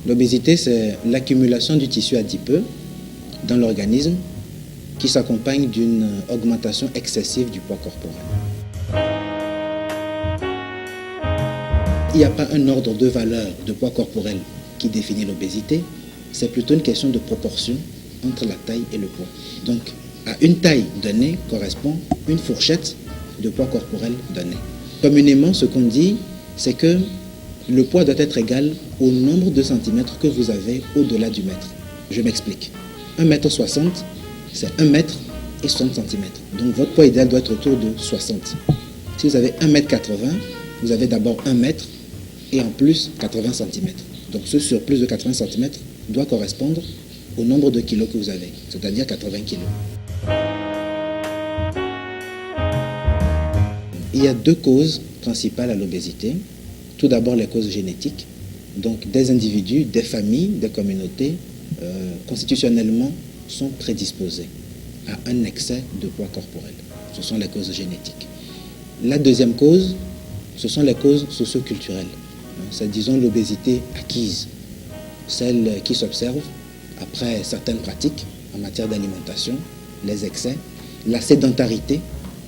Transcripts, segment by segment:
L'obésité, c'est l'accumulation du tissu adipeux dans l'organisme qui s'accompagne d'une augmentation excessive du poids corporel. Il n'y a pas un ordre de valeur de poids corporel qui définit l'obésité, c'est plutôt une question de proportion entre la taille et le poids. Donc, à une taille donnée correspond une fourchette de poids corporel donné. Communément, ce qu'on dit, c'est que le poids doit être égal au nombre de centimètres que vous avez au-delà du mètre. Je m'explique. 1,60 m, c'est 1 mètre et 60 cm. Donc votre poids idéal doit être autour de 60. Si vous avez 1,80 m, vous avez d'abord 1 mètre et en plus 80 cm. Donc ce surplus de 80 cm doit correspondre au nombre de kilos que vous avez, c'est-à-dire 80 kilos. Il y a deux causes principales à l'obésité. Tout d'abord, les causes génétiques. Donc, des individus, des familles, des communautés, constitutionnellement, sont prédisposés à un excès de poids corporel. Ce sont les causes génétiques. La deuxième cause, ce sont les causes socio-culturelles. C'est, disons, l'obésité acquise, celle qui s'observe après certaines pratiques en matière d'alimentation, les excès, la sédentarité,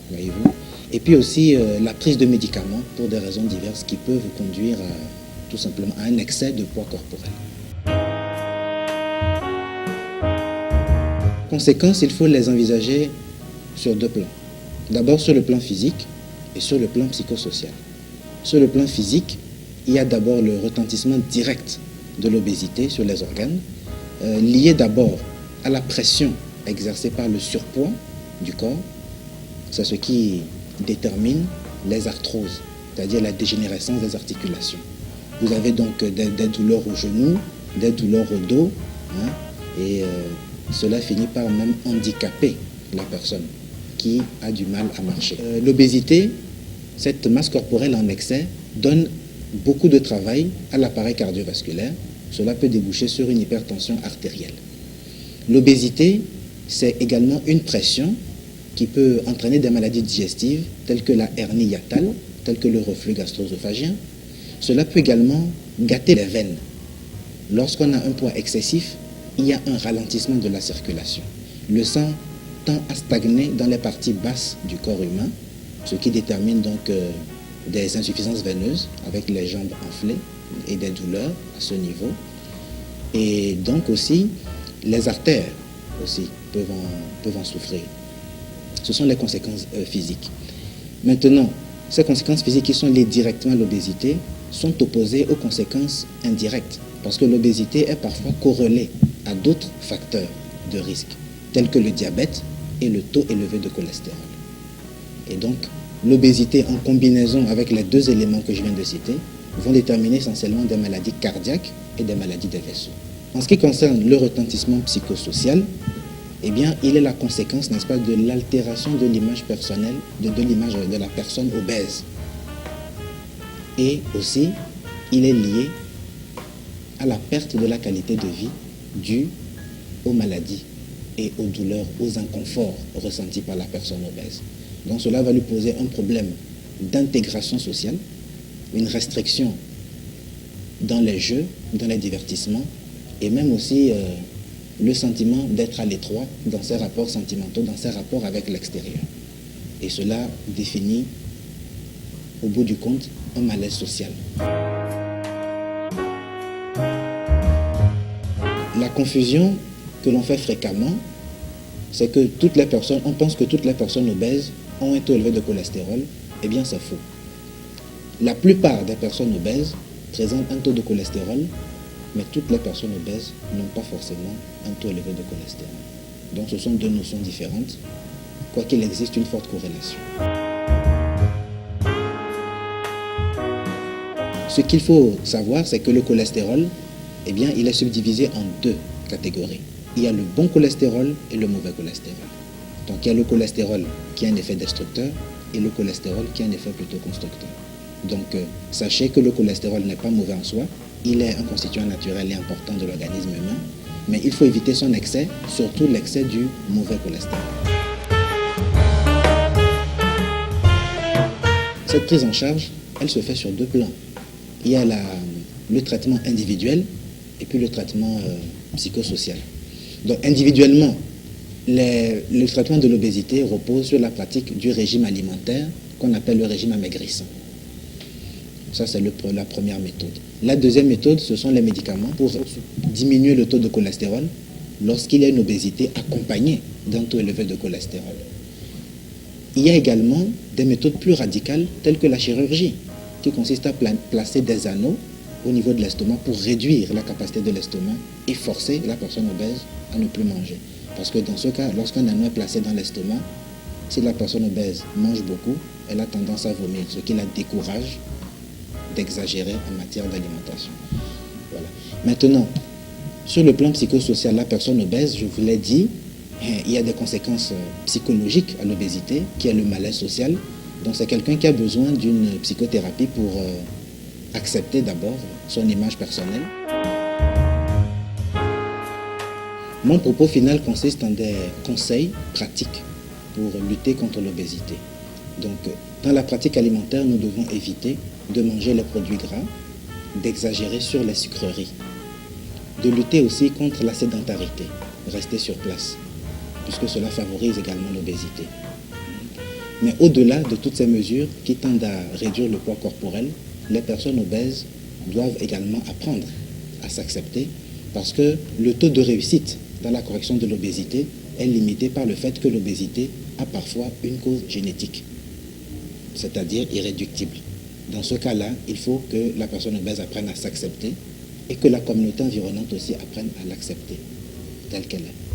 voyez-vous, et puis aussi la prise de médicaments pour des raisons diverses qui peuvent vous conduire tout simplement à un excès de poids corporel. Conséquences, il faut les envisager sur deux plans. D'abord sur le plan physique et sur le plan psychosocial. Sur le plan physique, il y a d'abord le retentissement direct de l'obésité sur les organes, lié d'abord à la pression exercée par le surpoids du corps. C'est ce qui détermine les arthroses, c'est-à-dire la dégénérescence des articulations. Vous avez donc des douleurs au genou, des douleurs au dos, et cela finit par même handicaper la personne qui a du mal à marcher. L'obésité, cette masse corporelle en excès, donne beaucoup de travail à l'appareil cardiovasculaire. Cela peut déboucher sur une hypertension artérielle. L'obésité, c'est également une pression qui peut entraîner des maladies digestives telles que la hernie hiatale, telles que le reflux gastro-œsophagien. Cela peut également gâter les veines. Lorsqu'on a un poids excessif, il y a un ralentissement de la circulation. Le sang tend à stagner dans les parties basses du corps humain, ce qui détermine donc des insuffisances veineuses avec les jambes enflées et des douleurs à ce niveau. Et donc aussi, les artères aussi peuvent en souffrir. Ce sont les conséquences physiques. Maintenant, ces conséquences physiques qui sont liées directement à l'obésité sont opposées aux conséquences indirectes, parce que l'obésité est parfois corrélée à d'autres facteurs de risque, tels que le diabète et le taux élevé de cholestérol. Et donc, l'obésité en combinaison avec les deux éléments que je viens de citer vont déterminer essentiellement des maladies cardiaques et des maladies des vaisseaux. En ce qui concerne le retentissement psychosocial, eh bien, il est la conséquence, n'est-ce pas, de l'altération de l'image personnelle, de l'image de la personne obèse. Et aussi, il est lié à la perte de la qualité de vie due aux maladies et aux douleurs, aux inconforts ressentis par la personne obèse. Donc cela va lui poser un problème d'intégration sociale, une restriction dans les jeux, dans les divertissements, et même aussi le sentiment d'être à l'étroit dans ses rapports sentimentaux, dans ses rapports avec l'extérieur. Et cela définit, au bout du compte, un malaise social. La confusion que l'on fait fréquemment, c'est que on pense que toutes les personnes obèses ont un taux élevé de cholestérol. Eh bien, c'est faux. La plupart des personnes obèses présentent un taux de cholestérol, mais toutes les personnes obèses n'ont pas forcément un taux élevé de cholestérol. Donc ce sont deux notions différentes, quoiqu'il existe une forte corrélation. Ce qu'il faut savoir, c'est que le cholestérol, eh bien, il est subdivisé en deux catégories. Il y a le bon cholestérol et le mauvais cholestérol. Donc il y a le cholestérol qui a un effet destructeur et le cholestérol qui a un effet plutôt constructeur. Donc sachez que le cholestérol n'est pas mauvais en soi, il est un constituant naturel et important de l'organisme humain, mais il faut éviter son excès, surtout l'excès du mauvais cholestérol. Cette prise en charge, elle se fait sur deux plans. Il y a le traitement individuel et puis le traitement psychosocial. Donc individuellement, le traitement de l'obésité repose sur la pratique du régime alimentaire qu'on appelle le régime amaigrissant. Ça, c'est la première méthode. La deuxième méthode, ce sont les médicaments pour diminuer le taux de cholestérol lorsqu'il y a une obésité accompagnée d'un taux élevé de cholestérol. Il y a également des méthodes plus radicales telles que la chirurgie, qui consiste à placer des anneaux au niveau de l'estomac pour réduire la capacité de l'estomac et forcer la personne obèse à ne plus manger. Parce que dans ce cas, lorsqu'un anneau est placé dans l'estomac, si la personne obèse mange beaucoup, elle a tendance à vomir, ce qui la décourage d'exagérer en matière d'alimentation. Voilà. Maintenant, sur le plan psychosocial, la personne obèse, je vous l'ai dit, il y a des conséquences psychologiques à l'obésité, qui est le malaise social. Donc c'est quelqu'un qui a besoin d'une psychothérapie pour accepter d'abord son image personnelle. Mon propos final consiste en des conseils pratiques pour lutter contre l'obésité. Donc, dans la pratique alimentaire, nous devons éviter de manger les produits gras, d'exagérer sur les sucreries, de lutter aussi contre la sédentarité, rester sur place, puisque cela favorise également l'obésité. Mais au-delà de toutes ces mesures qui tendent à réduire le poids corporel, les personnes obèses doivent également apprendre à s'accepter, parce que le taux de réussite dans la correction de l'obésité est limité par le fait que l'obésité a parfois une cause génétique, c'est-à-dire irréductible. Dans ce cas-là, il faut que la personne obèse apprenne à s'accepter et que la communauté environnante aussi apprenne à l'accepter telle qu'elle est.